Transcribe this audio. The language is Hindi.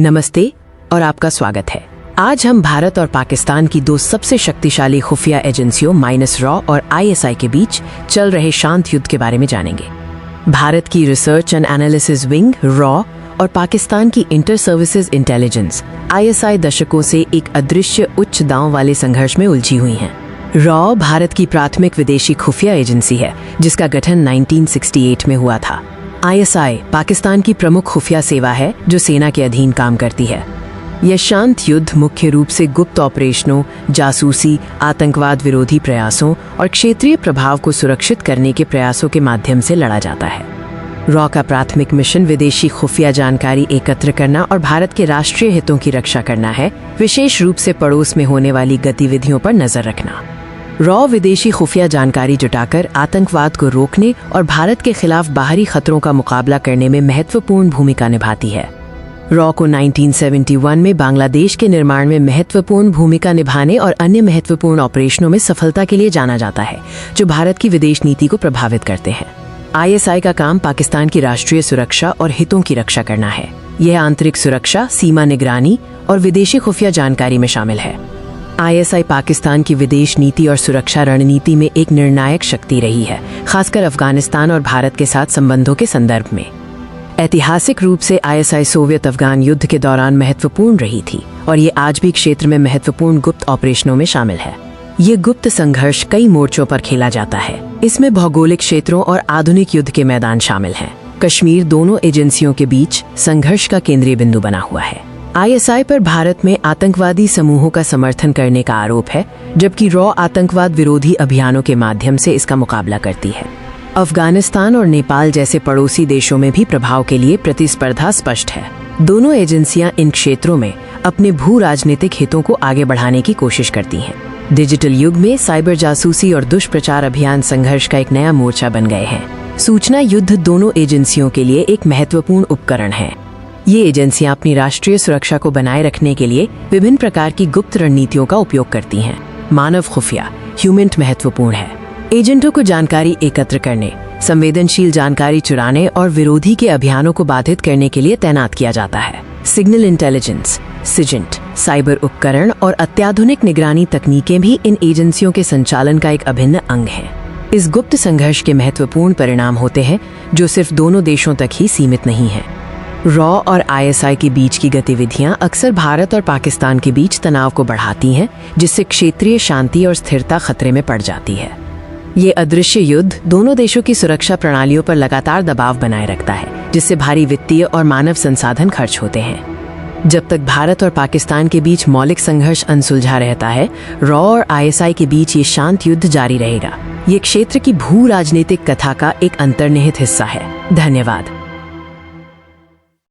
नमस्ते और आपका स्वागत है। आज हम भारत और पाकिस्तान की दो सबसे शक्तिशाली खुफिया एजेंसियों -रॉ और ISI के बीच चल रहे शांत युद्ध के बारे में जानेंगे। भारत की research and analysis wing raw और पाकिस्तान की इंटर सर्विसेज इंटेलिजेंस ISI दशकों से एक अदृश्य उच्च दांव वाले संघर्ष में उलझी हुई हैं। रॉ भारत की प्राथमिक विदेशी खुफिया एजेंसी है जिसका गठन 1968 में हुआ था। ISI पाकिस्तान की प्रमुख खुफिया सेवा है जो सेना के अधीन काम करती है। यह शांत युद्ध मुख्य रूप से गुप्त ऑपरेशनों, जासूसी, आतंकवाद विरोधी प्रयासों और क्षेत्रीय प्रभाव को सुरक्षित करने के प्रयासों के माध्यम से लड़ा जाता है। रॉ का प्राथमिक मिशन विदेशी खुफिया जानकारी एकत्र करना और भारत के राष्ट्रीय हितों की रक्षा करना है, विशेष रूप से पड़ोस में होने वाली गतिविधियों पर नजर रखना। रॉ विदेशी खुफिया जानकारी जुटाकर आतंकवाद को रोकने और भारत के खिलाफ बाहरी खतरों का मुकाबला करने में महत्वपूर्ण भूमिका निभाती है। रॉ को 1971 में बांग्लादेश के निर्माण में महत्वपूर्ण भूमिका निभाने और अन्य महत्वपूर्ण ऑपरेशनों में सफलता के लिए जाना जाता है जो भारत की विदेश नीति को प्रभावित करते हैं। ISI का काम पाकिस्तान की राष्ट्रीय सुरक्षा और हितों की रक्षा करना है। यह आंतरिक सुरक्षा, सीमा निगरानी और विदेशी खुफिया जानकारी में शामिल है। ISI पाकिस्तान की विदेश नीति और सुरक्षा रणनीति में एक निर्णायक शक्ति रही है, खासकर अफगानिस्तान और भारत के साथ संबंधों के संदर्भ में। ऐतिहासिक रूप से ISI सोवियत अफगान युद्ध के दौरान महत्वपूर्ण रही थी और ये आज भी क्षेत्र में महत्वपूर्ण गुप्त ऑपरेशनों में शामिल है। ये गुप्त संघर्ष कई मोर्चों पर खेला जाता है। इसमें भौगोलिक क्षेत्रों और आधुनिक युद्ध के मैदान शामिल हैं। कश्मीर दोनों एजेंसियों के बीच संघर्ष का केंद्रीय बिंदु बना हुआ है। ISI पर भारत में आतंकवादी समूहों का समर्थन करने का आरोप है, जबकि रॉ आतंकवाद विरोधी अभियानों के माध्यम से इसका मुकाबला करती है। अफगानिस्तान और नेपाल जैसे पड़ोसी देशों में भी प्रभाव के लिए प्रतिस्पर्धा स्पष्ट है। दोनों एजेंसियां इन क्षेत्रों में अपने भू राजनीतिक हितों को आगे बढ़ाने की कोशिश करती हैं। डिजिटल युग में साइबर जासूसी और दुष्प्रचार अभियान संघर्ष का एक नया मोर्चा बन गए हैं। सूचना युद्ध दोनों एजेंसियों के लिए एक महत्वपूर्ण उपकरण है। ये एजेंसियां अपनी राष्ट्रीय सुरक्षा को बनाए रखने के लिए विभिन्न प्रकार की गुप्त रणनीतियों का उपयोग करती हैं। मानव खुफिया ह्यूमेंट महत्वपूर्ण है। एजेंटों को जानकारी एकत्र करने, संवेदनशील जानकारी चुराने और विरोधी के अभियानों को बाधित करने के लिए तैनात किया जाता है। सिग्नल इंटेलिजेंस, सिजेंट, साइबर उपकरण और अत्याधुनिक निगरानी तकनीकें भी इन एजेंसियों के संचालन का एक अभिन्न अंग हैं। इस गुप्त संघर्ष के महत्वपूर्ण परिणाम होते हैं जो सिर्फ दोनों देशों तक ही सीमित नहीं हैं। रॉ और ISI के बीच की गतिविधियां अक्सर भारत और पाकिस्तान के बीच तनाव को बढ़ाती हैं, जिससे क्षेत्रीय शांति और स्थिरता खतरे में पड़ जाती है। ये अदृश्य युद्ध दोनों देशों की सुरक्षा प्रणालियों पर लगातार दबाव बनाए रखता है, जिससे भारी वित्तीय और मानव संसाधन खर्च होते हैं। जब तक भारत और पाकिस्तान के बीच मौलिक संघर्ष अनसुलझा रहता है, रॉ और ISI के बीच ये शांत युद्ध जारी रहेगा। ये क्षेत्र की भू राजनीतिक कथा का एक अंतर्निहित हिस्सा है। धन्यवाद।